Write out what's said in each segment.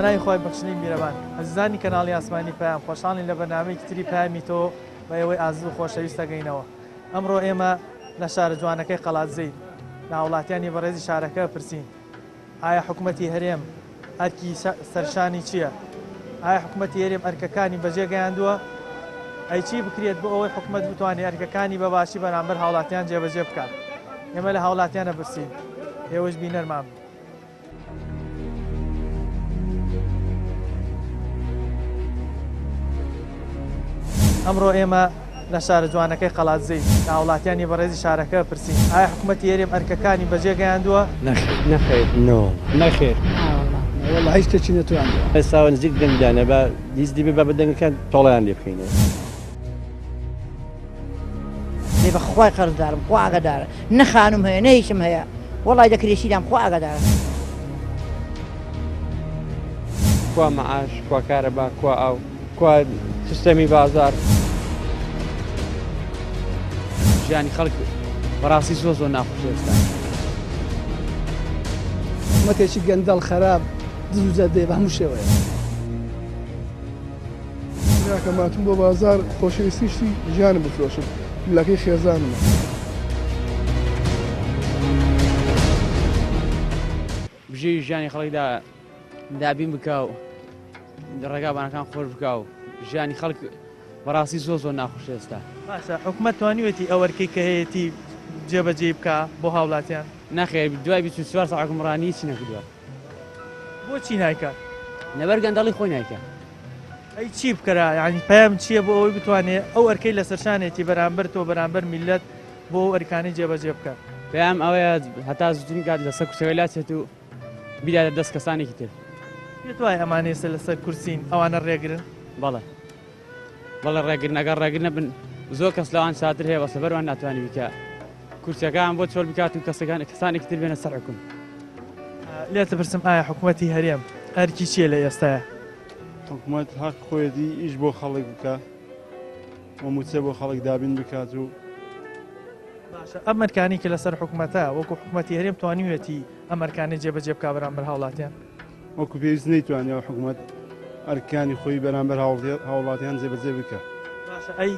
بەناوی خۆی بەخشنەی میرەبان ئەزیزانی کەناڵی ئاسمانی پەیام خۆشحاڵین لە بەرنامەیەکی تری پەیامی تۆ بە ئێوەی ئازوو خۆشەویست دەگەینەوە. ئەمڕۆ ئێمە لە شارە جوانەکەی قەڵاتزەی لە هاوڵاتیانی بەڕێزی شارەکە پرسین ئایا حکوومەتی هەرێم ئەرکی سەرشانی چییە؟ ئایا حکوومەتی هەرێم ئەرکەکانی بەجێ گەیاندووە؟ ئەی چی بکرێت بۆ ئەوەی حکوومەت بتوانێت ئەرکەکانی بەباشی بەرامبەر هاوڵاتیان جێبەجێ بکات؟ ئێمە لە هاوڵاتیانە پرسین، ئێوەش بینەرمان. ئەمڕۆ ئێمە لە شارە جوانەکەی قەڵاتزەی لە هاوڵاتیانی بەڕێزی شارەکە پرسین ئایا حکوومەتی هەرێم ئەرکەکانی بەجێ گەیاندووە؟ نەخێر نەخێر والله هیچ شتێکی نەتوانیوە. ئێستا نزیک دەنگدانە بە دیزدی بە بەدەنگەکان تۆڵیان لێ بکەینێ. لێ بەخوای قەرزدارم خوا ئاگادارە، نە خانوم هەیە نە هیچم هەیە، وەڵای دەکرێشیدام خوا ئاگادارە. کوا مەعاش، کوا کارەبا، کوا ئاو، کوا سیستەمی بازار. ژیانی خەڵک بەڕاستی زۆر ناخۆش ئێستا. حکوومەتێکی گەندەڵ خەراب دزوجە دێ بە هەموو شێوەیە. کەماتون بۆ بازار خۆشەویستیشتی ژیانم بفرۆشم ملەکەی خێزانمە. بژێوی ژیانی خەڵکدا دابین بکە و ڕێگابانەکان خۆش بکە و ژیانی خەڵک بەڕاستی زۆر ناخۆش ئێستا. باشە حکوومەت توانیوێتی ئەو ئەرکەی کە هەیەی جێبەجێ بکە بۆ هاوڵاتیان؟ نەخێر دوای 24 ساعت حکومڕانی هیچی نەکردووە. بۆچی نایکات؟ لەبەر گەندەڵی خۆی نایکە. ئەی چی بکەرا؟ یعنی پەیام چییە بۆ ئەوەی بتوانێت ئەو ئەرکەی لە سەرشانێتی بەرامبەر تۆ بەرامبەر میلەت بۆ ئەو ئەرکانی جێبەجێ بکات؟ پێیام ئەوەیە هەتا زووترین کات لەسەر کوچەکەی لاتێت و بیداتە دەست کەسانێکی تر. پێت وایە ئەمانەیە لەسەر کورسین ئەوانە ڕێگرن؟ بەڵێ ڕێگرن ئەگەر ڕێگر نەبن زۆر کەس لەوان ساتر هەیە بەسە بەروان ناتوانانی بکە کورسەکان بۆ چۆل بکات و کەسانێکی تر بێنە سەر حکوم. لێتە پرسم ئایا حکوومەتی هەرێم ئەرکی چییە لە ئێستاە؟ حکوومەت حەق خۆیەتی ئیش بۆ خەڵک بکە وموچە بۆ خەڵک دابین بکات و باشە ئەم ئەرکانی کە لەسەر حکوومەتە وەکو حکوومەتی هەرێم توانیوێتی ئەم ئەرکانی جێبەجێ بکا بەرامبەر هاوڵاتیان؟ وەکو پێویست نەیتوانێت حکوومەت ئەرکانی خۆی بەرامبەر هاوڵاتیان جێبەجێ بکە. باشە ئەی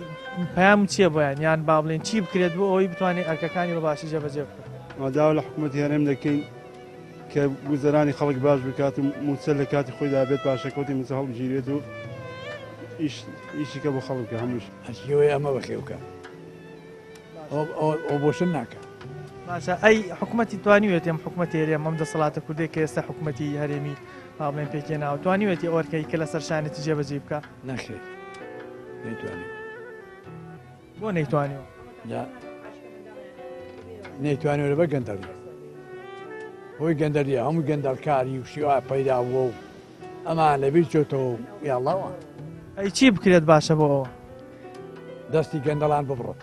پەیام چییە بۆیان یان با بڵێن چی بکرێت بۆ ئەوەی بتوانێت ئەرکەکانی بەباشی جێبەجێ بکات؟ داوا لە حکوومەتی هەرێم دەکەین کە گوزەرانی خەڵک باش بکات و موچە لە کاتی خۆیدا بێت پاشەکەوتی موچە هەڵبژیرێت و ئیشیکە بۆ خەڵکە هەمووش. هەچیەوەی ئەمە بەخێوکە ئەو بۆشن ناکە. باشە ئەی حکوومەتی توانیوێت ئەم حکوومەتی هەرێم ئەم دەسەڵاتە کوردی کە ئێستا حکوومەتی هەرێمی با بڵێن پێکێناوە توانیوێتی ئەو ئەرکەی کە لە سەرشانێتی جێبەجێ بکە؟ نەخێر نەیتوانێت. بۆ نەیتوانیوە؟ نەیتوانێت لەبەر گەندەڵی هۆی گەندەریە هەموو گەندەڵکاری و شیوا پەیدا بووە و ئەمان لەبیر چۆتەوە یاڵاوە. ئەی چی بکرێت باشە بۆ ئەوە؟ دەستی گەندەڵان ببڕۆت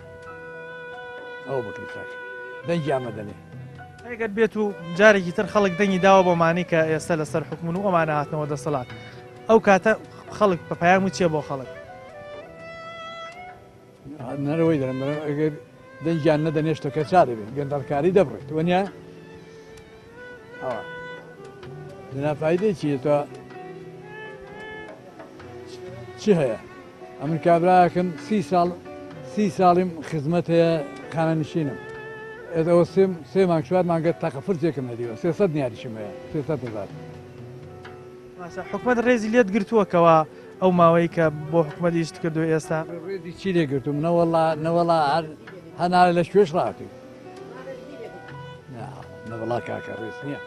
ئەو بکری چاک دەنگیان مەدەنێ. ئەگەر بێت و جارێکی تر خەڵک دەنگی داوە بۆمانی کە ئێستا لەسەر حکومن و ئەمانە هاتنەوە دەسەڵات ئەو کاتە خەڵک بە پەیام چییە بۆ خەڵک؟ نەرەوەی دەرم ئەگەر دەنگیان نەدەنێشتە کە چا دەبێت گەندەڵکاری دەبڕێت وەنیا دنافایدەی چیە تۆ چی هەیە؟ ئەمن کابراکەم 30 ساڵیم خزمەت هەیە خانەنشینم ئەوە سێ مانگ چوار مانگە تاقە فرجێکم هەدیوە 300 دیاریشم هەیە 300,000. حکوومەت ڕێزی لێت گرتووەکەوە ئەو ماوەی کە بۆ حکوومەت ئیشت کردو ئێستا ڕێزی چی لێگرتوم نەوەڵا هەنارە لە شوێش ڕاتی نەوەڵا کاکە ڕێز نییە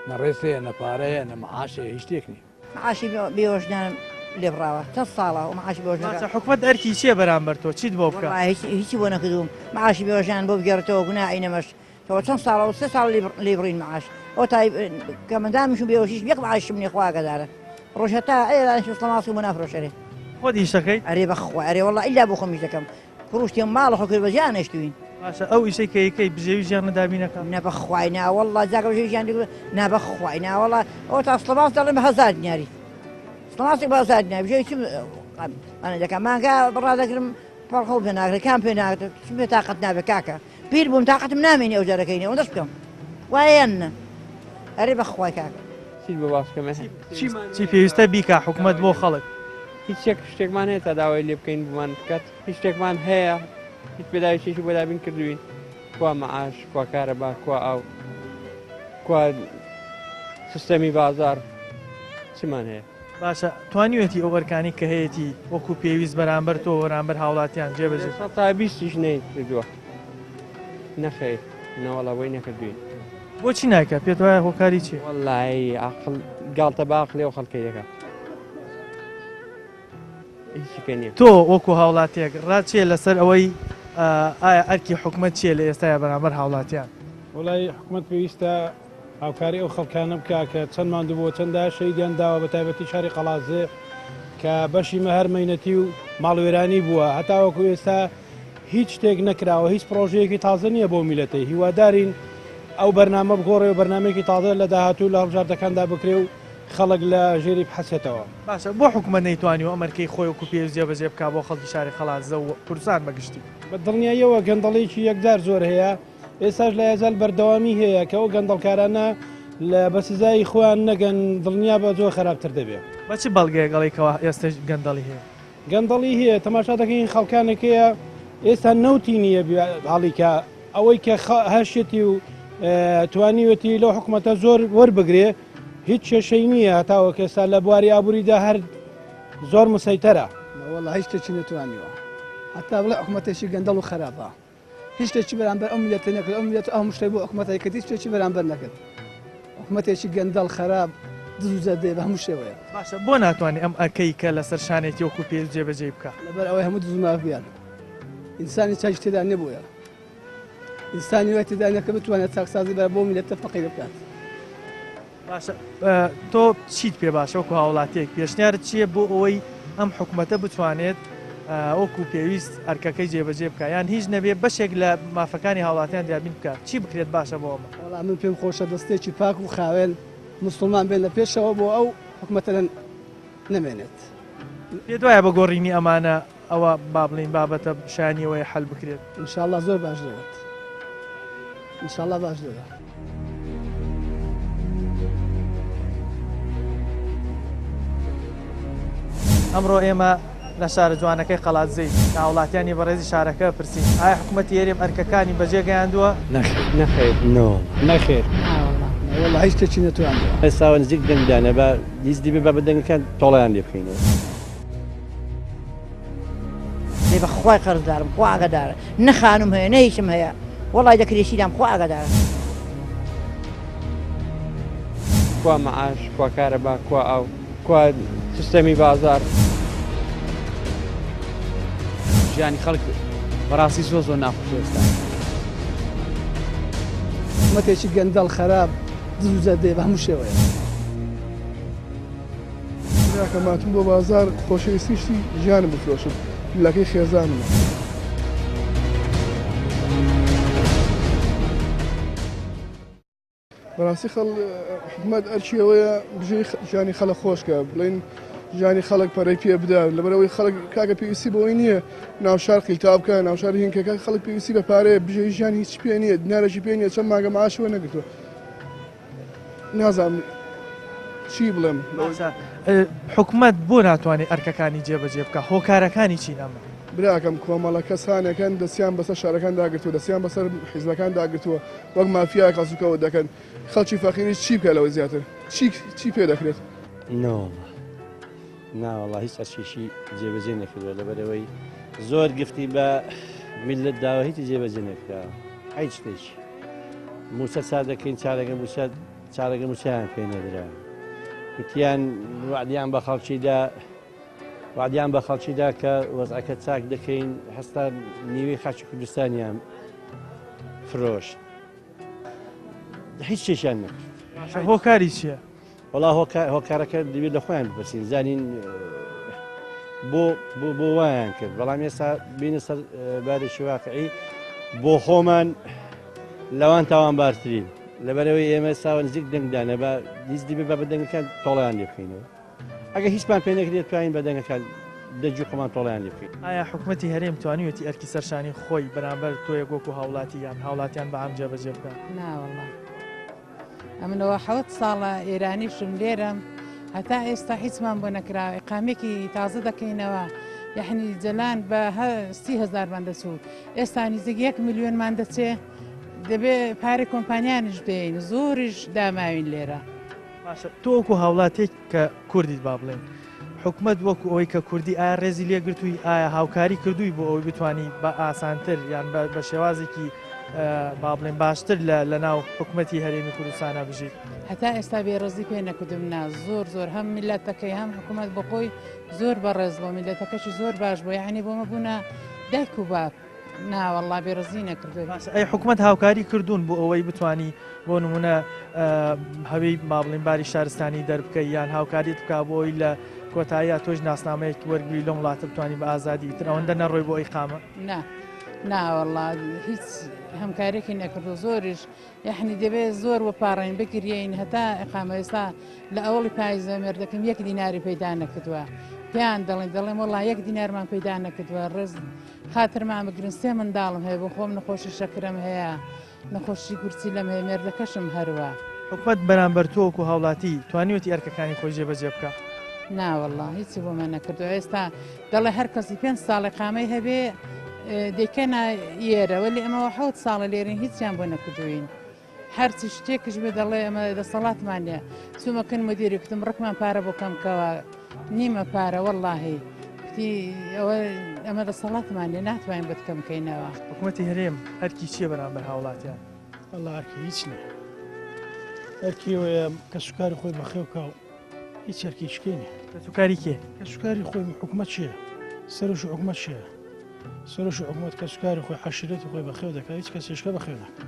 نەڕێسەیە نەپارەیە نەمەعاشەیە هیچ شتێک نیە. معاشی بێوەژنانم لێبڕاوە چەند ساڵە و معاشی بێوەژنەکە. حکوومەت ئەرکی چییە بەرامبەر تۆ چیت بۆ بکە؟ هیچی بۆ نەکردوم معاشی بێوەژنان بۆ بگەڕێتەوە گوناهی نەمەش تەوە چەند ساڵە و 3 ساڵ لێبڕین معاش ئەو کە مندامشم بێوەشیش یەک معاشم نیە خوا ئاگادارە ڕۆژ هەتا ئەسڵماسی بۆ نافرۆشەرێ خۆت ئیش دەکەی؟ ئەرێ بەخوا ئەرێ وەڵڵا ئیلا بۆ خۆمیش دەکەم کوڕشتێ ماڵە خۆ کرد بەجیان نەشتوین. باشە ئەو ئیشەی کە یەکەی بژێوی ژیان نەدابینەکە؟ نەبەخوای ناوەڵڵا جاکە بژێوی ژیان نابەخوای ناوەڵڵا ئەو تا سڵماس دەڵێن بە 1000 دیاری سڵماسێک بە 1000 دیاری بژێوی چ ئەنە دەکەم مانگا بڕادەگرم پەڕخە پێ ناگرێت کام پێ ناگرێت چ پێ تاقەت نابێت کاکە پیر بووم تاقەتم نامێنی ئەو جارەکەینەوە دەست بکەم وایە نە ئەرێ بەخوای کاکە چیت بە باسکەمە چی پێویستە بیکە حکوومەت بۆ خەڵک هیچ شتێکمان هەیە تا داوای لێ بکەین بمان بکات هیچ شتێکمان هەیە هیچ پێداویشێکی بۆ دابین کردوین کوا مەعاش کوا کارەبا کوا ئاو کوا سیستەمی بازار چمان هەیە باشە توانیوێتی ئەو ئەرکانی کە هەیەی وەکو پێویست بەرامبەر تۆ بەرامبەر هاوڵاتیان جێبەجێ تا بیستیش نەی کردووە نەخێر نەوەڵەوەی نەکردوین بۆچی ناکە پێت وایە هۆکاری چی وەڵی عقل گاڵتە باقلێ و خەڵکەی دەکات هیچیکە نییە تۆ وەکو هاوڵاتیەک ڕاچێ لەسەر ئەوەی ئایا ئەرکی حکوومەت چیە لە ئێستاە بەرامبەر هاوڵاتیان وڵی حکوومەت پێویستە هاوکاری ئەو خەڵکانە بکە کە چەند ماندوو بۆ چەنددا شەیدیان داوە بە تایبەتی شاری قەڵازێ کە بەشی مەهەر مەینەتی و ماڵوێرانی بووە هەتاوەکو ئێستا هیچ شتێک نەکراوە هیچ پرۆژەیەکی تازە نییە بۆ میلەتەی هیوادارین ئەو بەرنامە بگۆڕێ و بەرنمێکی تازە لە داهاتوو لە هەڵبژاردەکاندا بکرێ و خەڵک لە ژێری بحەسێتەوە باشە بۆ حکوومەت نەیتوانی و ئەمەرکەی خۆی و کوپێ جێبەجێ بکە بۆ خەڵکی شاری قەڵازە و کوردستان بەگشتی بە دڵنیاییەوە گەندەڵێکی یەکدار زۆر هەیە ئێستاش لە ئێزال بەردەوامی هەیە کە ئەو گەندەڵکارانە لە بەسزایی خۆیان نەگەن دڵنیا بە زۆر خراپتر دەبێت بەچ بەڵگەیە گەڵێکەوە ئێستا گەندەڵی هەیە گەندەڵی هەیە تەماشا دەکەین خەڵکانێکەیە ئێستا نەوتی نییە هەڵیکە ئەوەی کە هەشێتی و توانیوەتی لەو حکوومەتە زۆر وەربگرێ هیچ کێشەی نییە هەتاوە کەستا لە بواری ئابووریدا هەر زۆر مسەیتەرە وەڵا هیچ شتێکی نەتوانیوە هەتا بڵێ حکوومەتێکی گەندەڵ و خراپە هیچ شتێکی بەرامبەر ئەو میلەتە نەکرد ئەو میلەت ئەو شتێک بۆ حکوومەتای کە هیچ شتێکی بەرامبەر نەکرد حکوومەتێکی گەندەڵ خراپ دزوزە دێ بە هەموو شێوەیە باشە بۆ ناتوانانی ئەم ئەرکەی کە لەسەر شانێتی وەکو پێ جێبەجێ بکە لەبەر ئەوەی هەموو دزماف بیان ئینسانی چاش تێدا نەبووە ئینسانی وای تێدا نەکە بتوانێت چاکسازی بەر بۆ میلەتە فەقیر بکات باشە تۆ چیت پێ باشە وەکو هاوڵاتیەک پێشنیارت چییە بۆ ئەوەی ئەم حکوومەتە بتوانێت وەکو پێویست ئەرکەکەی جێبەجێ بکە یان هیچ نەبێ بەشێک لە مافەکانی هاوڵاتیان دیابین بکات چی بکرێت باشە بۆ ئەمە وەڵا من پێم خۆشە دەستێکی پاک و خاوێن مسلمان بێن لە پێشەوە بۆ ئەو حکوومەتە نەمێنێت پێ دوایە بە گۆڕینی ئەمانە ئەوە با بڵین بابەتە شانیەوەی حل بکرێت ئینشاءالله زۆر باش دەوێت ئینشاءالله باش دەوێت ئەمڕۆ ئێمە لە شارە جوانەکەی قەڵاتزەی ناوڵاتیانی بەڕێزی شارەکە پرسین ئایا حکوومەتی هێرێم ئەرکەکانی بەجێگەیاندووە نەخێر نەخێر وەڵا هیچ شتێکی نەتوانیوە ئێستا نزیک دەنگدانە بە دیزدی بە بەدەنگەکان تۆڵیان لێ بکەینەوە لێ بەخوای قەرزدارم خوا ئاگادارە نەخانم هەیە نەهیچم هەیە وەڵای دەکرێشیدام خوا ئاگادارە کوا مەعاش کوا کارەبا کوا ئاو کوا سیستەمی بازار ژیانی خەڵک بەڕاستی زۆر زۆر ناخۆش ئێستا حکوومەتێکی گەندەڵ خراپ دزوزە دێ بە هەموو شێوەیە کەماتم بۆ بازار خۆشەویستیشتی ژیانم بفرۆشم لەکەی خێزانم بەڕاستی حکوومەت ئەرچیەوەیە بژێ ژیانی خەڵک خۆشکە بڵین ژیانی خەڵک پەرەی پێ بدا لەبەرەوەی خەڵک کاکە پێویستی بۆی نییە ناوشار قیلتاب بکە ناوشار هینکەکە خەڵک پێویستی بە پارەیە بژێ ژیان هیچ پێ نییە دینارێکی پێ نییە چەند ماگە معاشەوە نەگرتووە نازانم چی بڵێم حکوومەت بۆ ناتوانێت ئەرکەکانی جێبەجێ بکە هۆکارەکانی چی نامە براکەم کۆمەڵە کەسانەکەن دەستیان بەسەر شارەکان داگرتووە دەستیان بەسەر حیزبەکان داگرتووە وەک مافیا قەسوکەوە دەکەن خەڵکی فەقیری چی بکە لەوەی زیاتر چی پێ دەکرێت ناوەڵا هیچ ئەرچێکی جێبەجێ نەکردووە لەبەرەوەی زۆر گفتی بە میلەت داوە هیچی جێبەجێ نەکراوە هیچ شتێکی موسە چا دەکەین چارەگە موسیان پێ نەدرا وتیان وعدیان بە خەڵکیدا کە وەزعەکە چاک دەکەین هەستا نیوەی خاچی کوردستانیان فرۆشت هیچ شتێکیان نەکرد هۆکاری چییە؟ وەڵا هۆکارەکە دەبێت لە خۆیان بپرسین زانین بۆ وایان کرد بەڵام ئێستا بینە سەر بارێکی واقعی بۆ خۆمان لەوان تاوانبارترین لەبەرەوەی ئێمە ئێستا نزیک دەنگدانە بە دیزدی بە بەدەنگەکان تۆڵیان لێ بکەینەوە ئەگە هیچمان پێ نەکرێت توانین بەدەنگەکان دەجی خۆمان تۆڵیان لێ بکەین ئایا حکوومەتی هەرێم توانیوێتی ئەرکی سەرشانی خۆی بەرامبەر تۆیە گۆک و هاوڵاتی یان هاوڵاتیان بە ئەم جێبەجێ بکەن ئەمنەوە حەوت ساڵە ئێرانیشم لێرەم هەتا ئێستا هیچمان بۆ نەکرا ئقامێکی تازە دەکەینەوە یعنی جەلان بە 30,000مان دەچوو ئێستا نزیک 1 ملیۆنمان دەچێ دەبێ پارێ کۆمپانیانش بێن زۆریش داماوین لێرە. باشە تۆ وەکو هاوڵاتێک کە کوردیت با بڵێن حکومت وەکو ئەوەی کە کوردی ئایا ڕێزی لێگرتووی ئایا هاوکاری کردووی بۆ ئەوەی بتانی بە ئاسانتر یان بە شێوازێکی با بڵێن باشتر لە ناو حکوومەتی هەرێمی کوردستانە بژیت هەتا ئێستا بێڕێزی پێ نەکردمنا زۆر هەم میلەتەکەی هەم حکوومەت بەخۆی زۆر بەڕێز بۆ میلەتەکەشی زۆر باش بۆ یعنی بۆمە بوونا دایک و باک ناوەڵا بێڕزی نەکردو ئەی حکوومەت هاوکاری کردوون بۆ ئەوەی بتانی بۆ نمونە هەوی با بڵێن باری شارستانی دەربکەی یان هاوکاریت بک بۆی لە کۆتاییە تۆش ناسنامەیەکی وەرگری لەم وڵاتە بتوانانی بە ئازادی تر ئەوەندە نەڕۆی بۆ ئەی قامە ناوەڵا هیچ هەمکارێکی نەکردو زۆریش یحنی دەبێت زۆر وەپارڕین بگرین هەتا ئەقامە ئێستا لە ئەوڵی پاییزە مێردەکەم 1 دیناری پەیدا نەکردووە پێیان دەڵێن وەڵا 1 دینارمان پەیدا نەکردووە ڕێز خاترمان بگرن 3 منداڵم هەیە بۆ خۆم نەخۆشی شەکرم هەیە نەخۆشی گورچی لەم هەیە مێردەکەشم هەروە حکومەت بەرامبەر تۆکو هاوڵاتی توانیوەتی ئەرکەکانی خۆی جێبەجێ بکە ناوەڵا هیچی بۆمە نەکردو ئێستا دەڵێ هەر کەسی 5 ساڵی قامەی هەبێ دەکەنا ئێرە وەلی ئەمەوە 7 ساڵە لێرین هیچیان بۆ نەکردوین هەرچی شتێکش بێ دەڵێ ئەمە دەسەڵاتمانە چوومەکەن مدیری کوتم ڕقمان پارە بۆ کەمکەوە نیمە پارە وەڵاهی ئەوە ئەمە دەسەڵاتمانە ناتوانین بەتکەم بکەینەوە حکوومەتی هەرێم هەرکی چییە بەرامبەر هاوڵاتیان والله هەرکی هیچ نیە هەرکیەوەیە کە سوکاری خۆی بەخێوکە و هیچ هەرکی شکێنێ کە سوکاری کێ کە سوکاری خۆی حکوومەت چییە سەرش حکوومەت چییە سەرش حکوومەت کە سوکاری خۆی حەشرەتی خۆی بەخێو دەکات هیچ کەسێشکە بەخێو ناکات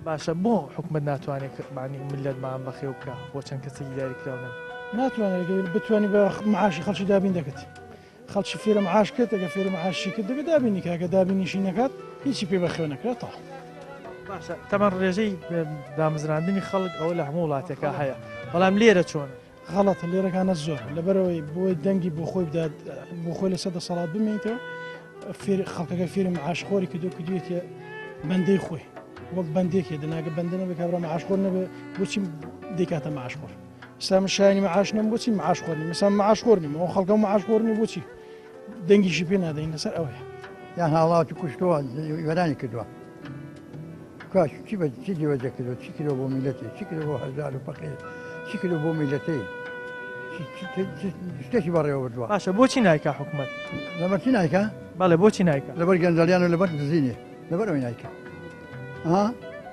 باشە بۆ حکوومەت ناتوانێت معنی ملەتمان بەخێو بکە بۆ چەند کەسێکی داریکراونن ناتوانێت بتوانانی بە معاشی خەڵکی دابین دەکەێت خەڵکی فێرە معاش کرد ئەگە فێرە معاشی کرد دەبێت دابینی کاکە دابینیشی نەکات هیچی پێ بەخێو نەکرێتەوە باشە تەمەەن ڕێژەی دامەزراندنی خەڵک ئەوە لە هەموو وڵاتێکە هەیە بەڵام لێرە چۆن غەڵەتە لێرەکانە زۆر لەبەرەوەی بۆی دەنگی بۆ خۆی بدات بۆ خۆی لە سەدە سەڵات بمێنیتەوە خەڵکەکە فێری معاشخۆری کردو کردوێتە بەندەی خۆی وەک بەندێکی دەناگە بەندە نەبێت کابرا معاشخۆر نەبێت بۆچی دەیکاتە معاشخۆر سام شایانی معاش نەم بۆچی معاشخۆرنی مەسام معاشخۆرنیم ئەو خەڵکە معاشخۆرنی بۆچی دەنگیشی پێ نادەین لەسەر ئەوەیە یان هاوڵاتی کوشتەوە وەرانی کردووە کاش چی جێبەجێ کردووە چی کردەوە بۆ میلەتی چی کردەوە بۆ هەزار و فەقیر چی کردەوە بۆ میلەتەی شتێکی بەڕێوە بردووە باشە بۆچی نایکا حکوومەت لەبەر چی نایکە بەڵێ بۆچی نایکە لەبەر گەنجەلیان و لەبەر دزینێ لەبەرەوەی نایکە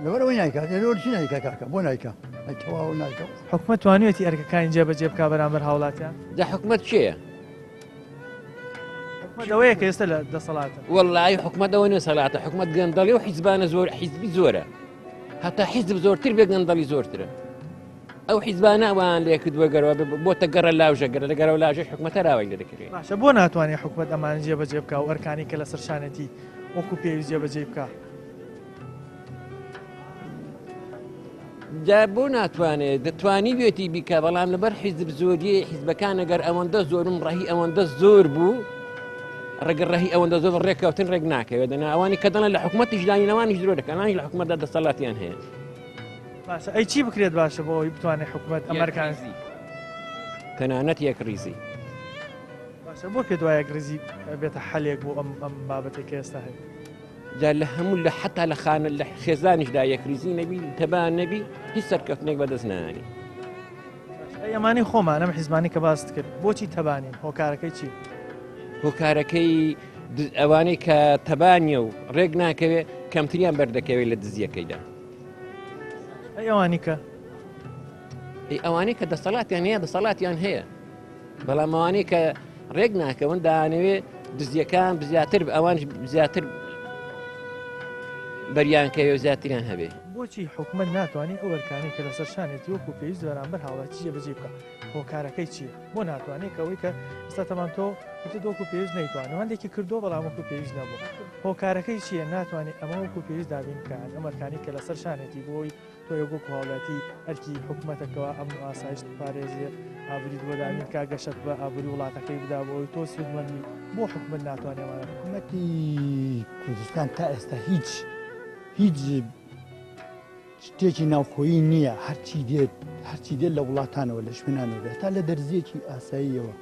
لەبەرەوەی نایکات لەوە چی نایکە کاکە بۆ نایکە تەواو نایکە حکوومەت توانێتی ئەرکەکانی جێبەجێ بکە بەرامبەر هاوڵاتیان دا حکومەت چییە؟ ئەوەیە کە ئێستا لە دەسەڵاتە وەڵای حکومەت ئەوە نەسەڵاتە حکومەت گەندەڵی و حیزبانە زۆر حیزبی زۆرە هەتا حیزب زۆرتر بێ گەندەڵی زۆرترە ئەو حیزبانە ئەوان لێ کردووە گەرەوە بۆتە گەڕە لاوژە گەرە لە گەرەوە لاژەش حکومەتە راوای لێ دەکرێت باشە بۆ ناتوانێت حکومەت ئەمان جێبەجێ بکە و ئەرکانی کە لە سەرشانەتی وەکو پێویست جێبەجێ بکە جا بۆ ناتوانێت دەتوانی بێتی بیکە بەڵام لەبەر حیزب زۆریە حیزبەکان ئەگەر ئەوەندە زۆرم ڕەهی ئەوەندە زۆر بوو ڕێگە ڕەهی ئەوەندە زۆر ڕێککەوتن ڕێک ناکەوێت دەنا ئەوانی کە دەڵێن لە حکومەتیش داینەوانی درۆ دەکەنانی لە حکومەتدا دەسەڵاتیان هەیە باشە ئەی چی بکرێت باشە بۆ ئەوی بتوانێت حکومەت ئەمریکان تەنانەت یەک ریزی باشە بۆ پێ دوایە گرزی بێتە حەلێک بۆ ئەم بابەتێک ئێستا هەیە جا لە هەموو لە حتا لە خانە لە خێزانیشدا یەکریزی نەبی تەبان نەبی هیچ سەرکەوتنێک بەدەست نانی ئەمانی خۆمان ئەم حیزبانی کە باست کرد بۆچی تەبانین هۆکارەکەی چی هۆکارەکەی ئەوانەی کە تەبانیە و ڕێک ناکەوێت کەمتریان بەردەکەوێت لە دزیەکەیدا ئەوانی کە ئەوانەی کە دەسەڵاتیان هەیە دەسەڵاتیان هەیە بەڵام ئەوانەی کە ڕێک ناکەون دانەوێت دزیەکان زیاتر ئەوان زیاتر بەریانکەوێ و زیاتریان هەبێ بۆچی حکومت ناتوانێت ئەو ئەرکانی کە لەسەر شانێتی وەکو پێویست بەرامبەر هاوڵاتی جێبەجێ بکە هۆکارەکەی چییە بۆ ناتوانێت کەەوەی کە ئێستا تەمان تۆ دۆکو پێویست نەیتوانێت هەندێکی کردو بەڵام وەکو پێویست نەبوو هۆکارەکەی چییە ناتوانێت ئەمە وەکو پێویست دابین بکەن ئەم ئەرکانی کە لەسەر شانێتی بۆی تۆ یەکۆکو هاوڵاتی ئەرکی حکوومەتەکەەوە ئەم ئاسایشت پارێزیە ئابووری بۆ دامین کا گەشت بە ئابووری وڵاتەکەی بدا بۆی تۆ سودمەندی بۆ حکومت ناتوانێت حکوومەتی کوردستان تا ئێستا هیچ شتێکی ناوخۆیی نییە هەرچی دێت لە وڵاتانەوە لە شوێنانەوە تا لە دەرزیەکی ئاساییەوە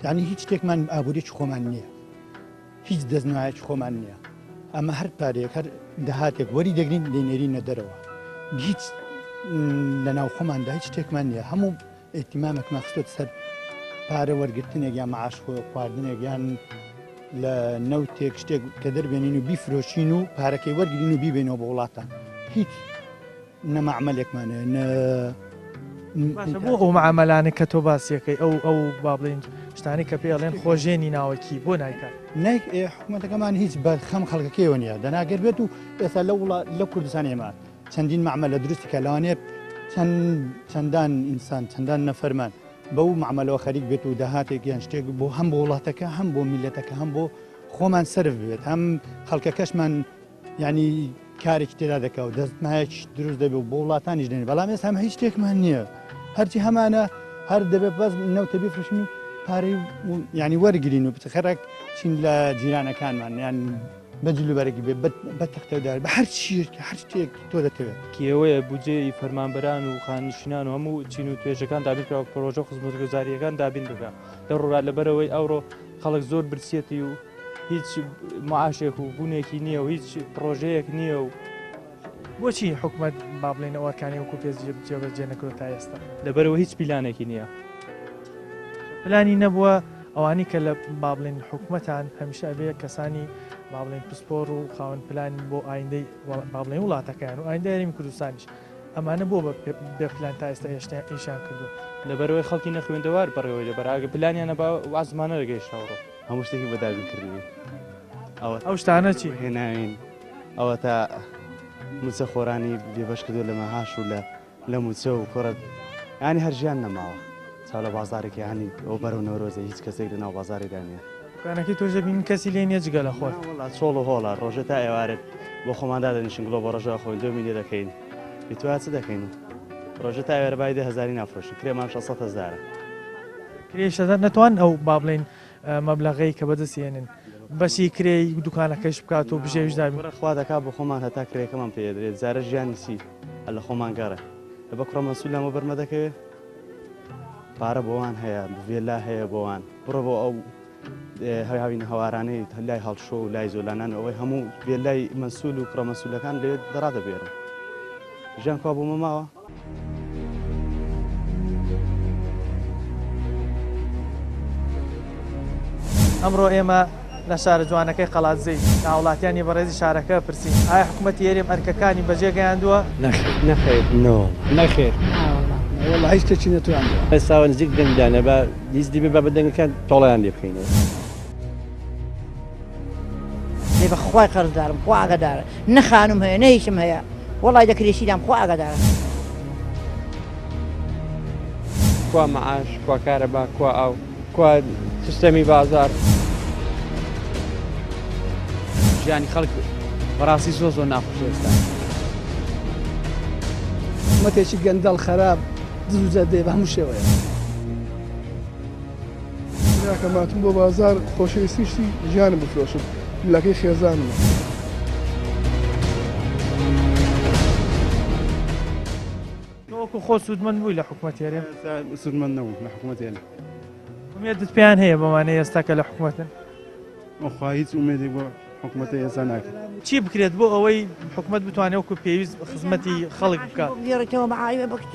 یعنی هیچ شتێکمان ئابوووریی خۆمان نییە هیچ دەستنوایەکی خۆمان نییە ئەمە هەر پارێک هەر دەهاتێک وەری دەگرین لێنێرینە دەرەوە هیچ لە ناو خۆماندا هیچ شتێکمان نییە هەموو ئێتیمامێکمان خستۆت سەر پارە وەرگرتنێک یان مەعاش خۆ خواردنێک یان لە نەوتێک شتێک کە دەربێنین و بیفرۆشین و پارەکەی وەرگین و بیبێنەوە بە وڵاتان هیچ نەمەعمەلێکمانە بۆ ئەو معاملانە کە تۆ باسیەکەی ئەو با بڵین شتانی کە پێڵێن خۆژێنی ناوەکی بۆ نایکات حکوومەتەکەمان هیچ بە خەم خەڵکەکەیەوە نیە دەناگەر بێت و ئێستا لە کوردستان ئێمە چەندین معاملە دروستی کە لەوانێ چەندان ئینسان چەندان نەفەرمان بەو معاملەوە خەریک بێت و داهاتێک یان شتێک بۆ هەم بۆ وڵاتەکە هەم بۆ میلەتەکە هەم بۆ خۆمان سرف بێت هەم خەڵکەکەشمان ینی کارێکی تێدا دەکە و دەستمایەکی دروست دەبێت و بۆ وڵاتانیش دێنێت بەڵام ئێستا هەم هیچ شتێکمان نییە هەرچی هەمانە هەر دەبێت بەس نەوتە بفرشین و پارەی ینی وەرگین و بخەرەك چین لە جیرانەکانمان یان بەجلوبەرێکی بێ بە تەختەدار بە هەر هەر شتێک تۆ دەتەوێت کێوەیە بودجێی فەرمانبەران و خانشینان و هەموو چین و توێژەکان دابینکە پرۆژە خزمەتگوزاریەکان دابین بکە دەڕۆرات لەبەرەوەی ئەوڕۆ خەڵک زۆر برسێتی و هیچ معاشێک و بوونێکی نییە و هیچ پرۆژەیەک نییە و بۆچی حکوومەت با بڵێن ئەوەکانی وەکو پێ جێبەجێ نەکرێت تا ئێستا لەبەرەوە هیچ پیلانێکی نییە پلانی نەبووە ئەوانی کە لە با بڵێن حکوومەتان هەمیشە بێ کەسانی با بڵێن پسپۆر و خاوەن پلانی بۆ ئایندەی با بڵێن وڵاتەکەیان و ئایندە یاریمی کوردستانیش ئەمانە بۆ بێ پلان تا ئێستا ئێشان کردو لەبەرەوەی خەڵکی نەخوێندەوار بەڕێوەی لەبەر ئاگە پلانیانە وازمانە دەگەیشتەوەڕۆ هەموو شتێکی بەدابین کردوین ئەو شتانە چی هێناوین ئەوە تا موچە خۆرانی بێبەش کردو لە مەهاش و لە موچە و کۆرە ینی هەر ژیان نەماوە چاو لە بازارێکی هەنی ئەو بەرەو نەورۆزە هیچ کەسێک لە ناو بازارێدا نیە دوکانەکەی تۆژە بین کەسی لێ نییە جگە لە خۆت چۆڵ و هۆڵە ڕۆژە تا ئێوارێت بۆ خۆماندا دەنیشن گڵۆ بە ڕۆژە خۆین 2 میلیۆن دەکەین بیتوات چ دەکەین و ڕۆژە تا ئێوارە بای 10,000 نافرۆشن کرێمان 600,000 کرێشەدە نەتوان ئەو با بڵێن مەبلەغەی کە بەدەستێنن بەشی کرێی دوکانەکەش بکات و بژێویش دابین خوا دەکات بۆ خۆمان هەتا کرێکەمان پێدرێت زارە ژیان نسی لە خۆمان گەڕێ لە بە کوڕە مەسوول لەمە بەرمە دەکەوێت پارە بۆوان هەیە بێلا هەیە بۆوان بڕە بۆ ئەو هاوین هەوارانەی لای هەڵشۆ و لای زۆلانان ئەوەی هەموو بێلای مەسوول و کوڕە مەسوولەکان لێت دەڕادەبێرن ژیان خوا بۆمە ماوە ئەمڕۆ ئێمە لە شارە جوانەکەی قەڵاتزەی ناوڵاتیانی بەڕێزی شارەکە پرسین ئایا حکوومەتی هێرێم ئەرکەکانی بەجێ گەیاندووە نەخێر نەخێر والله هیچ شتێکی نەتوانیوە ئێستاوە نزیک دەنگدانە بە دیزدی بێ بە دەنگەکان تۆڵیان لێ بخینەوە لێ بەخوای قەرزدارم خوا ئاگادارە نەخانم هەیە نەهیچم هەیە وەڵای دەکرێشیدام خوا ئاگادارە کوا مەعاش کوا کارەبا کوا ئاو کوا سیستەمی بازار ژیانی خەڵک بەڕاستی زۆر ناخۆش ئێستا حکوومەتێکی گەندەڵ خراپ دزوجە دێ بە هەموو شێوەیە کە ماتم بۆ بازار خۆشەویستیشتی ژیانم بفرۆشم لەکەی خێزانم وەکو خۆ سوودمەند بووی لە حکوومەت هێرێم سوودمەند نەبوو لە حکوومەت هێرێم ئومێدت پێیان هەیە بەمانەیە ئێستا کە لە حکوومەتن وەخوا هیچ ئومێدێک بۆ حکوومەتی ئێستا ناکرێت چی بکرێت بۆ ئەوەی حکوومەت بتوانێت وەکو پێویست خزمەتی خەڵک بکات بگێڕێتەوە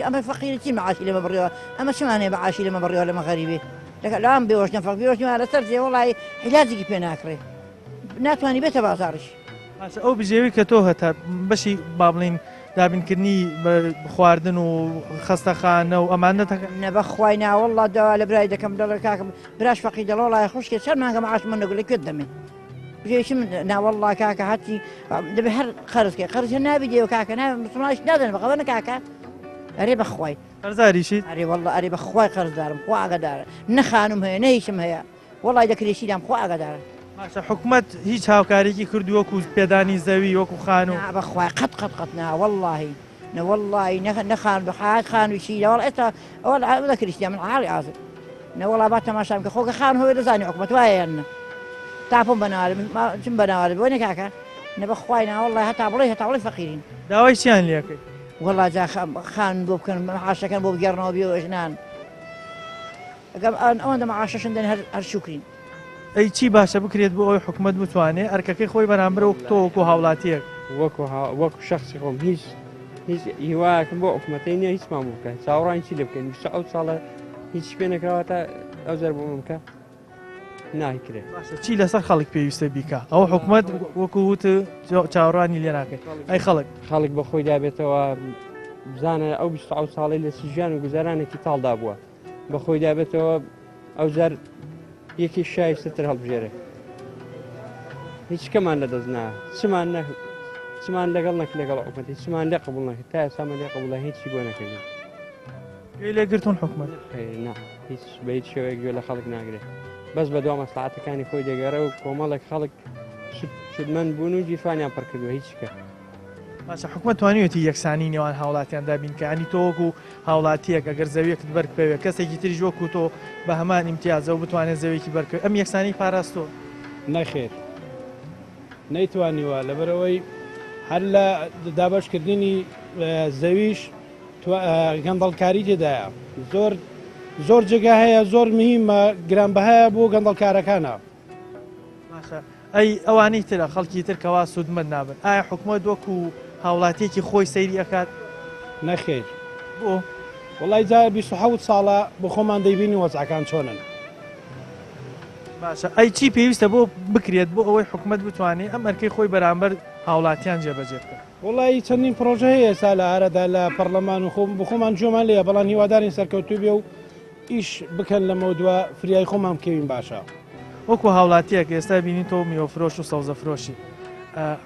ئەمە فەقیرەتی مەعاشی لەمە بڕیەوە ئەمە چمانێ بەعاشی لەمە بڕیەوە لە مەغەریبێ لەم بێوەش نەفەق بێوەشنیوە لەسەر جێ وڵی حیلازێکی پێ ناکرێت ناتوانانی بێتە بازاڕش ئەو بژێوی کە تۆ هەتا بەشی با بڵین دابینکردنی خواردن و خەستەخانە و ئەمانە نەبەخوای ناوەڵڵا داوا لە برای دەکەم دەڵێ کاکەم براش فەقی دەڵۆڵای خوشکێ چەند مانگە مەعاش من نەگوڵی کرد دەمێ بژێشم ناوەڵڵا کاکە هەتی دەبێ هەر قەرزکە قەرز نابی دێ و کاکە مسلمانش نادەن بەقەوە کاکە ئەرێ بەخوای قەرزاریشیت ئەرێ وەڵڵا ئەرێ بەخوای قەرزدارم خوا ئاگادارە نەخانم هەیە نەهیچم هەیە وەڵای دەکرێشیدام خوا ئاگادارە حکوومەت هیچ هاوکارێکی کردو وەکو پێدانی زەوی وەکو خان و بەخوای قەت ناوەڵڵاهی نەوەڵڵی نەخان بەخات خانویشی لەوەڵ ئێستا ئەوە دەکرێشتی من عاڵی ئازر نەوەڵا با تەماشام کە خۆکە خان هۆی دەزانی حکوومەت وایەنە تاپم بەناوارم چم بەناوارە بۆ نێ کاکە نەبەخوای ناوەڵڵی هەتا بڵێ فەقیرین داوای چیان لێکەی وڵا جا خان بۆ بکەن معاشەکەن بۆ بگەڕنەوە بێ ژنان ئەوەندە معاشەشن دەن هەر شکرین. ئەی چی باشە بکرێت بۆ ئەوی حکومت بتوانێت ئەرکەکەی خۆی بەرامبەر و تۆ وەکو هاوڵاتیەک وەکو شخصی خۆم هیچ هیواکەم بۆ حکومەتەی نییە هیچمان بوو بکەن چاوەڕانی چی لێ بکەین 20 ساڵە هیچ پێ نەکراوەتە ئەو زەر بۆ بکە ناکرێت. چی لەسەر خەڵک پێویستە بیکە ئەو حکومت وەکو وت چاوەڕانی لێ ناکەێت ئەی خەڵک بەخۆی دابێتەوە بزانە ئەو 20 ساڵی لە سیژیان و گوزارانێکی تاڵدا بووە بەخۆی دابێتەوە ئەو زەر یەکی شایستەتر هەڵبژێرە هیچ کەمان لەدەست نا چمان لەگەڵ نەک لەگەڵ حکومەتی چمان لێ قبول نەکرد تا ئێستا لێ قبول هیچی بۆ نەکردین پێی لێگرتون حکومەت هیچ بە هیچ شێوەیەک گوێ لە خەڵک ناگرێت بەس بە دوام مەسلحەتەکانی خۆی دەگەڕێ و کۆمەڵێک خەڵک شدمەند بوون و جیفانیان پڕ کردووە هیچ کە باشە حکومەت توانیوەتی یەکسانی نێوان هاوڵاتیاندا بین کە ئەنی تۆ وەکو هاوڵاتیەک ئەگەر زەویەکت بەرکەوێت کەسێکی تریژ وەکو تۆ بە هەمان ئیمتیازە و بتوانێت زەویەکی بەرکەوێت ئەم یەکسانی پاراستۆ نەخێر نەیتوانیوە لەبەرەوەی هەر لە دابشکردنی زەویش گەندەڵکاری تێدایە زۆر جێگا هەیە زۆر مهمە گرانبەهەیە بۆ گەندەڵکارەکانە. باشە ئەی ئەوانەی ترە خەڵکی تر کەوا سوودمەند نابن ئایا حکومەت وەکو هاوڵاتیەکی خۆی سەیری ئەکات نەخێر بۆ وڵای جا 27 ساڵە بۆ خۆمان دەیبینی وەزعەکان چۆنن. باشە ئەی چی پێویستە بۆ بکرێت بۆ ئەوەی حکومەت بتوانێت ئەم ئەرکەی خۆی بەرامبەر هاوڵاتیان جێبەجێ بکات. وڵی چەندین پرۆژه هەیە ئێستا لە ئارەدا لە پەرلەمان و بخۆمان جۆمان لێە بەڵام هیوادارین سەرکەوتوو بێ و ئیش بکەن لەمە دووە فریای خۆمان بکەوین باشە. وەکو هاوڵاتیەک ئێستا بینی تۆ میوەفرۆش و سەوزە فرۆشی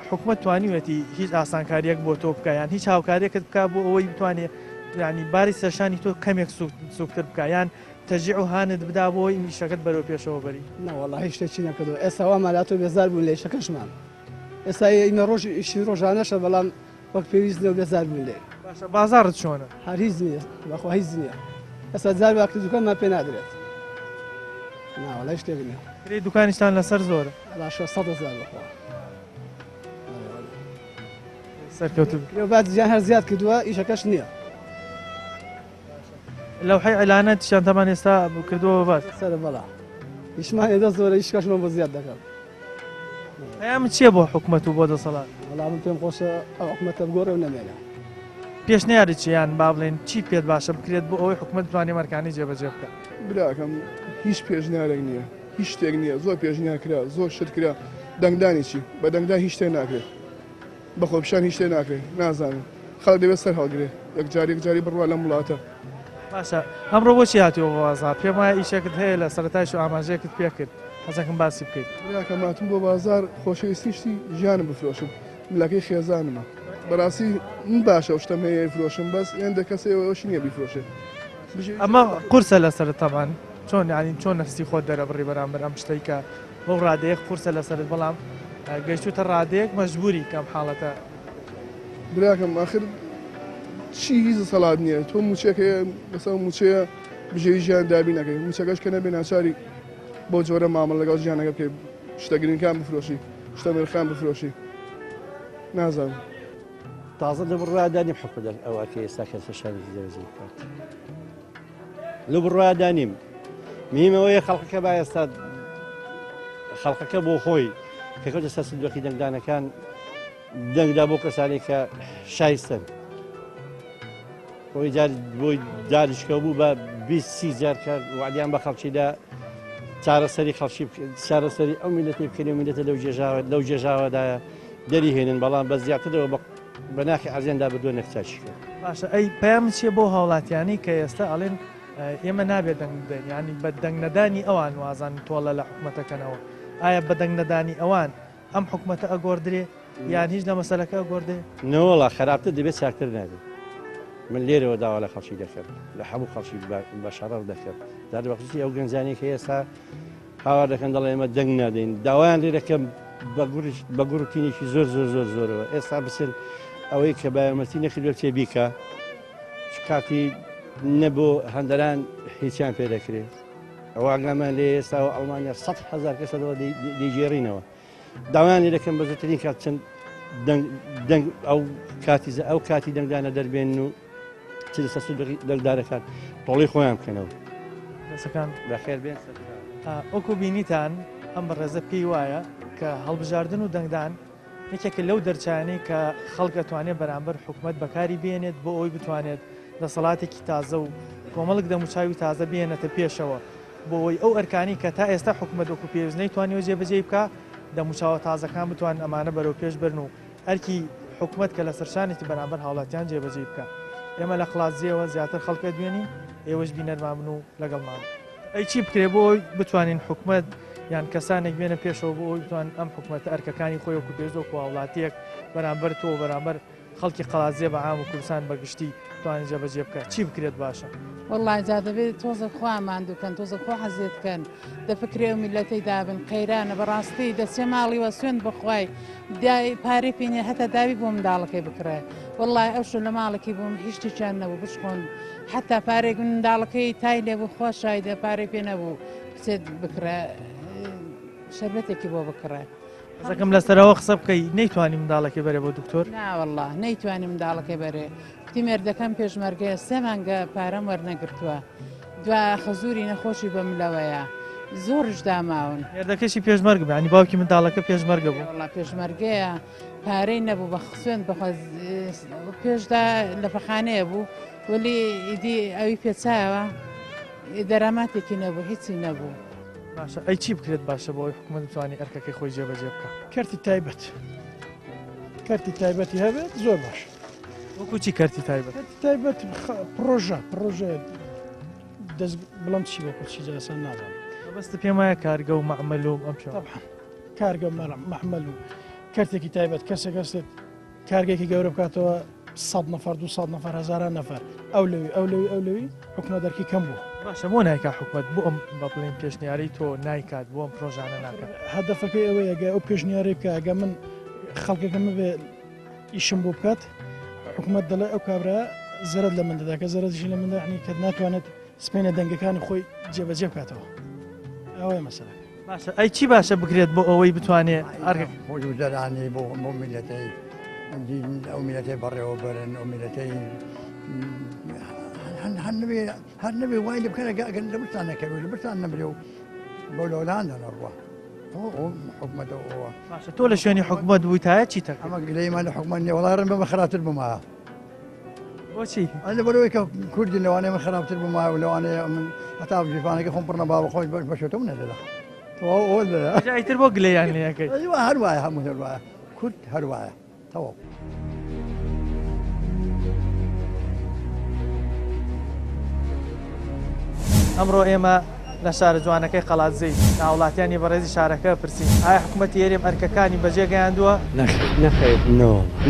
حکومت توانیوەتی هیچ ئاسانکاریەک بۆ تۆ بکایان هیچ هاوکارێکت بک بۆ ئەوەی بتوانێت ینی باری سەرشانی تۆ کەمێک سوکتر بکایان تەجیع و هاند بدا بۆی میشەکەت بەرەو پێشەوە بەری نەوەڵا هیچ شتێکی نەکردو ئێستا وا مالات و بێزار بوون لێ شەکەشمان ئێستا ئینە ڕۆژی ڕۆژانەشە بەڵام وەک پێویست لێ و بێزار بوون لێ باشە بازارت چۆنە هەر هیچ نییە بەخوا هیچ نییە ئێستا جار باکە دوکانمان پێ نادرێت ناوەڵای شتێک نیە کرێ دوکانیشتان لەسەر زۆرە 600,000 بخوا سەرکەوتو بعد جیان هەر زیاد کردووە ئیشەکەش نییە لەو حی ئەلانەتیشان تەمان ئێستا کردووە باش سەر بەڵا هیچمان ئێدە زۆرە هیچکەشمان بۆ زیاد دەکەم ئەم چییە بۆ حکومەت و بۆ دەسەڵات وەڵام پێم خۆشە ئەو حکومەتە بگۆڕێ و نەمێنە پێشنیاری چیان با بڵێن چی پێت باشە بکرێت بۆ ئەوەی حکومت بتوانێ مەرکانی جێبەجێ بکە براکەم هیچ پێشنیارێک نییە هیچ شتێک نییە زۆر پێشنیار کرا زۆر شت کرا دەنگدانی چی بە دەنگدان هیچ شتێک ناکرێت بە خۆپیشان هیچ شتێک ناکرێت نازانم خەڵک دەبێت سەر هەڵگرێت یەک جاری بڕوا لەم وڵاتە باشە ئەمڕۆ بۆچی هاتیەوە بازار پێم وایە ئیشێکت هەیە لە سەرەتایش و ئاماژەیەکت پێ کرد حەزەکەم باسی بکەیت براکەم هاتم بۆ بازار خۆشەویستیشتی ژیانم بفرۆشم ملەکەی خێزانمە بەڕاستی من باشە شتم هەیە فرۆشم بەس هێندە کەسەوەشی نییە بیفرۆشێت ئەمە قورسە لەسەر تەمان چۆن ینی چۆن نەفسی خۆت دەرەبڕی بەرامبەر ئەم شتێکە بۆ ڕادەیەک قورسە لەسەرت بەڵام گەیشتوتە ڕادەیەک مەجبوری کەم حاڵەتە براکەم آخر چی هیچ سەڵات نییە تۆ موچێکە بەسە موچەیە بژێوی ژیان دابی نەکەی موچەکەش کە نەبێ ناچاری بۆ جۆرە مامەڵ لەگەڵ ژیانەکە بکەی شتە گرنگکان بفرۆشی شتە مێرخان بفرۆشی نازانم تازە لەبڕادانی حکومەت ئەوەکە ئێستا کەسەشانی زێوزی بکات لە بڕادانیم میمەوەی خەڵقەکە با ئێستا خەڵقەکە بۆ خۆی کەکەوتە سەر سندوقی دەنگدانەکان دەنگدا بۆ کەسانی کە شایستن بۆی دانیشکە بوو بە 20 جار کرد وعدیان بە خەڵکیدا چارەسەری خەڵکی چارەسەری ئەو میلەتی بکەنی و میلەتە لەو جێژاوەدایە دەریهێنن بەڵام بە زیاترەوە بە ناخی ئازیاندا بردووە نەخچاشی کرد باشە ئەی پەیام چیە بۆ هاوڵاتیانی کە ئێستا ئەڵێن ئێمە نابێت دەنگ بدەین ینی بە دەنگ نەدانی ئەوان وازان تۆڵە لە حکومەتەکەنەوە ئایا بە دەنگ نەدانی ئەوان ئەم حکومەتە ئەگۆردرێ یان هیچ لە مەسەلەکە ئەگۆردێ نەوەڵا خراپتر دەبێت چاکتر نابێت من لێرەوە داوا لە خەڵکی دەکرد لە هەموو خەڵکی بە شەڕ دەکرد دەربەخشی ئەو گەنجانی کە ئێستا هاوار دەکەن دەڵێ ئێمە دەنگ نادەین داوایان لێ دەکەم بە گوروتینێکی زۆر زۆر زۆر زۆرەوە ئێستا بچن ئەوەی کە بایەمەتی نەکردوە تێ بیکە کاتی نەبوو هەندەران هیچیان پێ دەکرێت ئەوواگەمان لێ ئێستا و ئەڵمانیا 100,000 کەسەوە دەیگێڕینەوە داوایان لێ دەکەم بە زووترین کات چەند دەنگ ئەو کاتی دەنگدانە دەربێن و چ لەسەر دەنگدارەکان تۆڵی خۆیان بکەنەوە دەسەکان بەخێر بێن وەکو بینیتان ئەم بەڕێزە پێی وایە کە هەڵبژاردن و دەنگدان یەکێکە لەو دەرچانەی کە خەڵک دەتوانێت بەرامبەر حکوومەت بەکاری بێنێت بۆ ئەوی بتوانێت دەسەڵاتێکی تازە و کۆمەڵک دەموچاوی تازە بێنێتە پێشەوە بۆ ئەوی ئەو ئەرکانی کە تا ئێستا حکوومەت وەکو پێویستنەی توانیوە جێبەجێ بکە دەموچاوە تازەکان بتوان ئەمانە بەرەو پێش برن و ئەرکی حکوومەت کە لە سەرشانێتی بەرامبەر هاوڵاتیان جێبەجێ بکە ئێمە لە قڵاتزیەوە زیاتر خەڵکە دوێنین ئێوەش بینەرمان بن و لەگەڵمان ئەی چی بکرێ بۆ بتوانین حکوومەت یان کەسانێک بێنە پێشەوە بۆ ئەوی بتوان ئەم حکوومەتە ئەرکەکانی خۆی وەکو پێشەوە وڵاتیەک بەرامبەر تۆ بەرامبەر خەڵکی قەڵاتزیە بە عام و کوردستان بەگشتی توانین جێبەجێ بکە چی بکرێت باشە والله جا دەبێت تۆزە خوامان دوکەن تۆزە خۆ حەزێتکەن دەفکرێ و میلەتەی دابن قەیرانە بەڕاستی دەچێ ماڵی وە سوێن بخوای پارەی پێنێ هەتا داوی بۆ منداڵەکەی بکرێ والله ئەوشو لە ماڵێکی بووم هیچیان نەبوو بشخۆن حتا پارێک منداڵەکەی تای لێبوو خۆشایدە پارەی پێ نەبوو بچێت بکرێ شەربەتێکی بۆ بکڕێ زەکەم لەسەرەوە قسە بکەی نەیتوانی منداڵەکەی بەرێ بۆ دکتۆر ناوەله نەیتوانی منداڵەکەی بەرێ کوتی مێردەکەم پێشمەرگەیە 3 مانگە پارەم وەرنەگرتووە دوا خەزوری نەخۆشی بە ملەوەیە زۆرش داماون مێردەکەشی پێشمەرگ بوو ینی باوکی منداڵەکە پێشمەرگە بوو وڵا پێشمەرگەیە پارەی نەبوو بە خوێن پێشدا لە فەخانەیە بوو وەلی ئیدی ئەوی پێچایەوە دەراماتێکی نەبوو هیچی نەبوو باشە ئەی چی بکرێت باشە بۆ ئەوی حکوومەت بتوانێت ئەرکەکەی خۆی جێبەجێ بکە کارتی تایبەت کارتی تایبەتی هەبێت زۆر باش وەکو چی کارتی تایبەت تایبەت پرۆژە دەست بڵم چی وەکو چی جاسان نازانم بەستە پێم وایە کارگە و مەعمەل و ئەم کارگە مەحمەل و کارتێکی تایبەت کەسێک هەستێت کارگێکی گەورە بکاتەوە 100 نەفەر 200 نەفەر هەزاران نەفەر ئەو لەوی حکومە دەرکی کەم بوو باشە بۆ نایکا حکومەت بۆ ئەم بە بڵێن پێشنیاری تۆ نایکات بۆ ئەم پرۆژانە ناکات هەدەفەکەی ئەوەیە ئەگە ئەو پێشنیاری بکە ئەگە من خەڵکێکم بێ ئیشم بۆ بکات حکومەت دەڵێ ئەو کابرا زەرت لە من دەدا کە زەرەتیشی لە مندا عنی کە ناتوانێت سپێنە دەنگەکانی خۆی جێبەجێ بکاتەوە ئەوەیە مەسەلە باشە ئەی چی باشە بکرێت بۆ ئەوەی بتوانێت ئەرگە وجودانی بۆ میلەتەی ئەو میلەتەی بەڕێوە بەرن ئەو میلەتەی هەر نەبێ وای لێ بکەنە ئەگەر لە برتان نەکەوێت لە برتان نەبرێ و بۆ لەولاندا نەڕوە حکومەتەوە باشە تۆ لە شوێنی حکومەت بوویتایە چی تەکە ئەمە گلەیمان لە حکومەت نیە وەڵای ڕەن بەمە خراپتر بوومە بۆچی لە بەرەوەی کە کوردی لەوانەیە من خراپتر بوومە و لەوانەیە من هەتا جیفانەکە خۆم پڕ نەباوە خۆی بەشێتە من نەدەدا جایتر بۆ گلەیان لەکەی هەروایە هەموو هەروایە کورد هەروایە تەواو ئەمڕۆ ئێمە لە شارە جوانەکەی قەڵاتزەی ناوڵاتیانی بەڕێزی شارەکە پرسین ئایا حکوومەتی هێرێم ئەرکەکانی بەجێگەیاندووە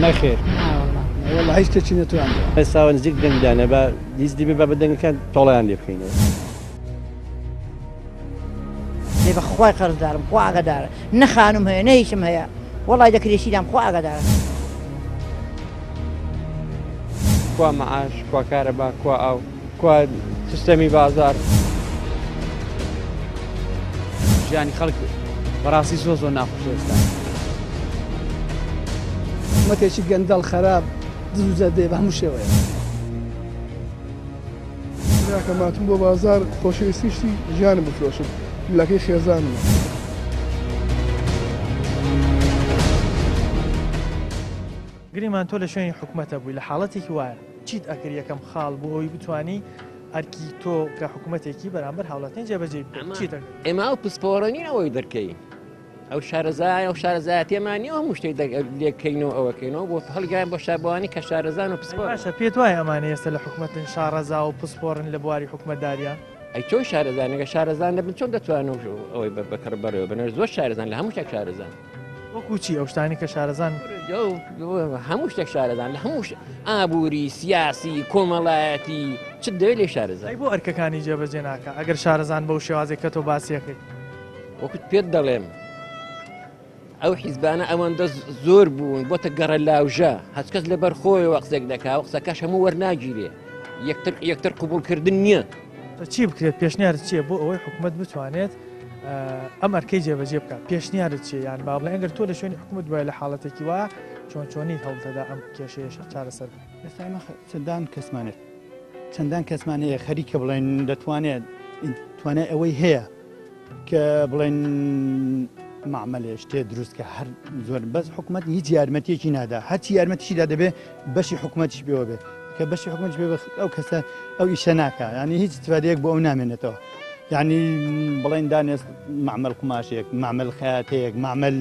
نەخێر والله هیچ شتێکی نەتوان ئێستا نزیک دەنگدانە بە دیزدی بێ بە دەنگەکان تۆڵیان لێ بکەینەوە لێ بەخوای قەرزدارم خوا ئاگادارە نەخانم هەیە نەهیچم هەیە وەڵای دەکرێشیدام خوا ئاگادارە کوا مەعاش کوا کارەبا کوا ئەو کوا سیستەمی بازار ژیانی خەڵک بەڕاستی زۆر ناخۆش ئێستا حکومەتێکی گەندەڵ خراپ دزوجە دێ بە هەموو شێوەیە کەماتم بۆ بازار خۆشەویستیشتی ژیانم بفرۆشم ملەکەی خێزانم گریمان تۆ لە شوێنی حکوومەتە بووی لە حاڵەتێکی وایە چیت ئەکرد یەکەم خاڵ بۆ ئەوی بتوانی ئەرکی تۆ کە حکوومەتێکی بەرامبەر هاوڵاتیان جێبەجێ ئێمە ئەو پسپۆڕەنی ئەوەی دەرکەی ئەو شارەزای ئەو شارەزایەتێمانی ئەو هەموو شتێک لێکەینەوە ئەوەکەینەوە بۆ هەڵگایان بۆ شابوانی کە شارەزان و پسپۆر باشە پێت وایە ئەمانە ئێستا لە حکوومەتن شارەزا و پسپۆڕن لە بواری حکوومەتداریان ئەی تۆ شارەزانەکە شارەزان دەبن چۆن دەتوانن ئەوەی بەکڕبەرەوە بنەر زۆر شارەزان لە هەموو شتێک شارەزان وەکو چی ئەو شتانی کە شارەزان هەموو شتێک شارەزان لە هەموو ئابووری سیاسی کۆمەڵایەتی چ دەوێت لێ شارەزای بۆ ئەرکەکانی جێبەجێ ناکە ئەگەر شارەزان بەو شێوازێک کە تۆ باسیەکەی وەکوت پێت دەڵێم ئەو حیزبانە ئەوەندە زۆر بوون بۆتە گەڕە لاوژە هەچ کەس لەبەر خۆیەوە قسێک دەکا و قسەکەش هەموو وەرناگیرێ یەکتر قبولکردن نییە چی بکرێت پێشنیارت چییە بۆ ئەوەی حکوومەت بتوانێت ئەم ئەرکەی جێبەجێ بکات پێشنیارت چیە یان با بڵێ ئەگەر تۆ لە شوێنی حکوومەت وایە لە حاڵەتێکی وایە چۆنیت هەوڵدەدا ئەم کێشەیەش چارەسەر ئێستا ئێمە چەندان کەسمانەیە خەریکە بڵێن دەتوانێت توانای ئەوەی هەیە کە بڵێن معمەلێ شتێ دروستکە هەر زۆر بەس حکوومەت هیچ یارمەتیەکی نادا هەرچی یارمەتیشیدا دەبێت بەشی حکوومەتیش بێەوە بێت کە بەشی حکوومەت بێ ئەو کەسە ئەو ئیشە ناکە ینی هیچ استفادەیەک بۆ ئەو نامێنێتەوە یعنی بڵێن دانێست معمەل قماشێک معمەل خەیاتەیەک معمەل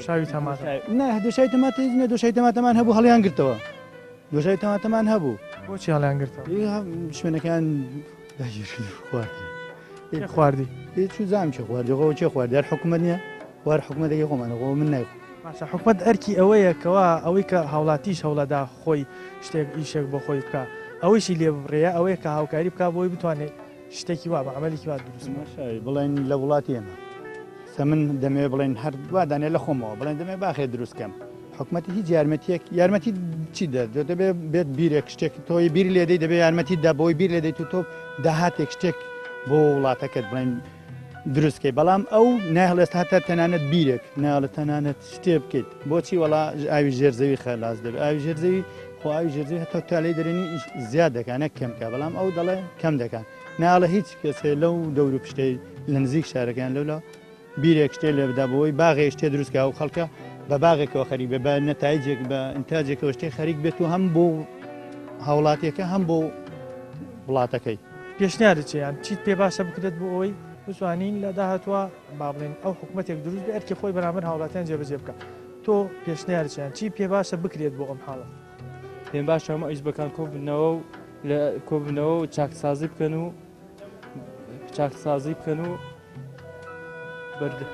شاوی تەماتە نه دۆشای تەماتە هیچ دۆشای تەماتەمان هەبوو هەڵیان گرتەوە دۆشای تەماتەمان هەبوو بۆچی هەڵیان گرتەوە شوێنەکان خواردی هیچ زام چه خواردەوە چێ خوارد هەر حکوومەت نییە وار حکوومەتێکی خۆمانەوە من نایخ باشە حکوومەت ئەرکی ئەوەیە کەوا ئەوەی کە هاوڵاتیش هەوڵەدا خۆی شتێک ئیشێک بۆ خۆی بکە ئەوەیشی لێ بڕێە ئەوەیە کە هاوکاری بکە بۆی بتوانێت شتێکی وا بە عملێکی وا دروست بڵێن لە وڵاتی ئێمە من دەمێ بڵێن هەر وادانێ لە خۆمەوە بڵێن دەمێ باخێ دروستکەم حکوومەتی هیچ یارمەتی چی دەبێت بێت بیرێک شتێک تۆی بیر لێدەی دەبێت یارمەتی دا بۆی بیر لێدەیت و تۆ داهاتێک شتێک بۆ وڵاتەکەت بڵێن دروستکەی بەڵام ئەو ناهڵێست هاتە تەنانەت بیرێک ناڵە تەنانەت شتێ بکەیت بۆچی وڵا ئاوی ژێرزەوی خەلاس دەبێت ئاوی ژێرزەوی خۆ ئاوی ژێرزەوی هەتا تاالەی دەرێنی زیاد دەکانە کەمکە بەڵام ئەو دەڵێ کەم دەکەن ناڵە هیچ کەسێ لەو دەور و پشتەی لە نزیک شارەکان لەولا بیرێک شتێ لێ بدا بۆی باغی شتێ دروستکە و خەڵکە بە باغێکەوە خەریک بێ بە نەتایجێک بە ئینتاجێکەوە شتێک خەریک بێت و هەم بۆ هاوڵاتیەکە هەم بۆ وڵاتەکەی پێشنیارت چیان چیت پێ باشە بکرێت بۆ ئەوەی بتوانین لە داهاتوە با بڵێن ئەو حکوومەتێک دروست بێ ئەرکی خۆی بەرامبەر هاوڵاتیان جێبەجێ بکە تۆ پێشنیارچیان چی پێ باشە بکرێت بۆ ئەم حاڵە پێم باشە ئەمە ئیش بەکان کۆبنەوە و لە کۆبنەوە و چاکسازی بکەن و چاکسازی بکەن و بەردە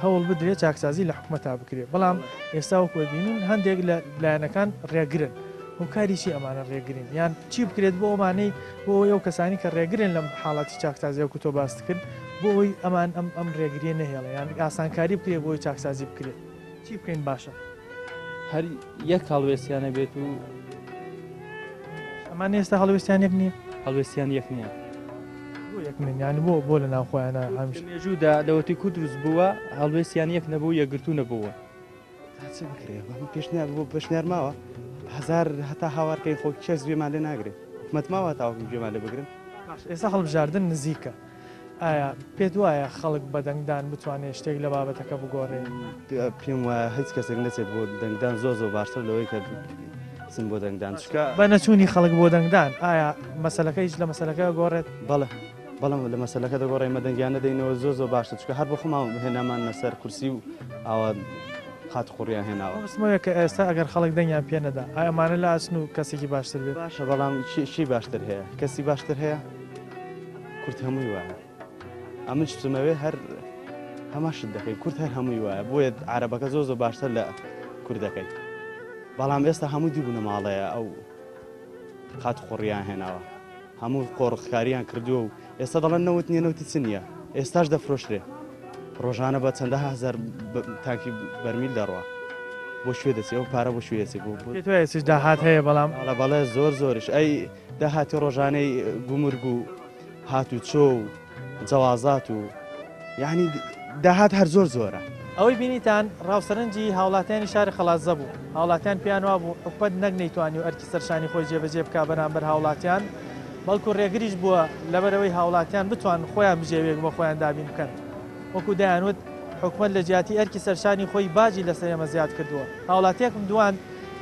هەوڵ بدرێ چاکسازی لە حکوومەتا بکرێت بەڵام ئێستا وەکوە بینین هەندێک لە لایەنەکان ڕێگرن هۆکاریشی ئەمانە ڕێگرین یان چی بکرێت بۆ ئەمانەی بۆ ئەو کەسانی کە ڕێگرن لەم حاڵاتی چاکسازی و تۆ باس کرد بۆ ئەوی ئەمان ئەم ڕێگریە نەهێڵە یان ئاسانکاری بکرێت بۆی چاکسازی بکرێت چی بکەین باشە هەر یەک هەڵوێستیانە بێت و ئەمان ئێستا هەڵوێستیانێک نییە هەڵوێستیان یەک نییە یانی بۆ لە ناوخۆیانە هەمیش مێژوودا لەوەتی کو دروست بووە هەڵوێستیان یەک نەبوو یەکگرتو نەبووە پێشنیار بۆ پێشنیار ماوە هزار هەتا هاوارکەی خۆ کەس گوێمان لێ ناگرێت حکوومەت ماوە تاوەکو گوێمان لێ بگرن ئێستا هەڵبژاردن نزیکە ئایا پێت وایە خەڵک بە دەنگدان بتوانێت شتێک لە بابەتەکە بگۆڕێ پێم وایە هیچ کەسێک نەچێت بۆ دەنگدان زۆر باشتر لەوەی کە سم بۆ دەنگدان بە نەچوونی خەڵک بۆ دەنگدان ئایا مەسەلەکەیش لە مەسەلەکە گۆڕێت بەڵام لە مەسەلەکە دەگۆڕی مەدەنگیانە دەینەوە زۆر باشتر چکە هەر بە خۆمان هێنامان لەسەر کورسی و ئاوا خات خوڕیان هێناوە بسمەوەیە کە ئێستا ئەگەر خەڵک دەنگیان پێ نەدا ئایمانە لە ئاسن و کەسێکی باشتر بێت باشە بەڵام چی باشتر هەیە کەسی باشتر هەیە کورت هەمووی وایە ئەمن شتمەوێ هەر هەماشت دەکەی کورت هەر هەمووی وایە بۆیە عەرەبەکە زۆر باشتر لە کوردەکەی بەڵام ئێستا هەموو دیبوونە ماڵەیە ئەو خات خوڕیان هێناوە هەموو قۆڕخکاریان کردووە و ئێستا دەڵێن نەوت نییە نەوتی چ نییە ئێستاش دەفرۆشرێ ڕۆژانە بە چەندە هزار تاکی بەرمیل دەڕوە بۆ شوێ دەچێ ئەو پارە بۆ شوێسی بوو داهات هەیە بەڵام بەڵێ زۆرش ئەی داهاتی ڕۆژانەی گومرگ و هات و چۆ و جەوازات و یعنی داهات هەر زۆرە ئەوەی بینیتان ڕاوسەرنجی هاوڵاتیانی شاری خەڵاتزە بوو هاوڵاتیان پیانوا بوو حکومەت نەک نەیتوانی و ئەرکی سەرشانی خۆی جێبەجێ بکا بەرامبەر هاوڵاتیان بەڵکو ڕێگریش بووە لەبەرەوەی هاوڵاتیان بتوان خۆیان بژێوێک بە خۆیان دابین بکەن وەکو دەیانوت حکومەت لە جیاتی ئەرکی سەرشانی خۆی باجی لەسەر ئێمە زیاد کردووە هاوڵاتیەکم دوان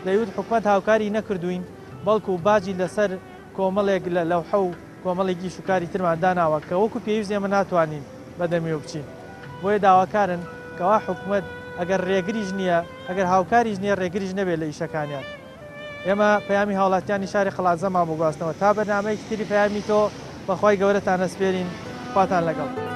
دەیوت حکومەت هاوکاری نەکردوین بەڵکو باجی لەسەر کۆمەڵێک لە لەوحە و کۆمەڵێکی شوکاری ترمان داناوە کە وەکو پێویست ئێمە ناتوانین بەدەمیەوە بچین بۆیە داواکارن کەوا حکومەت ئەگەر ڕێگریش نییە ئەگەر هاوکاریش نییە ڕێگریش نەبێت لە ئیشەکانیان ئێمە پەیامی هاوڵاتیانی شاری خەڵاتزەمان بگواستنەوە تا بەرنامەیەکی تری پەیامی تۆ بەخوای گەورەتان ئەسپێرین خواتان لەگەڵ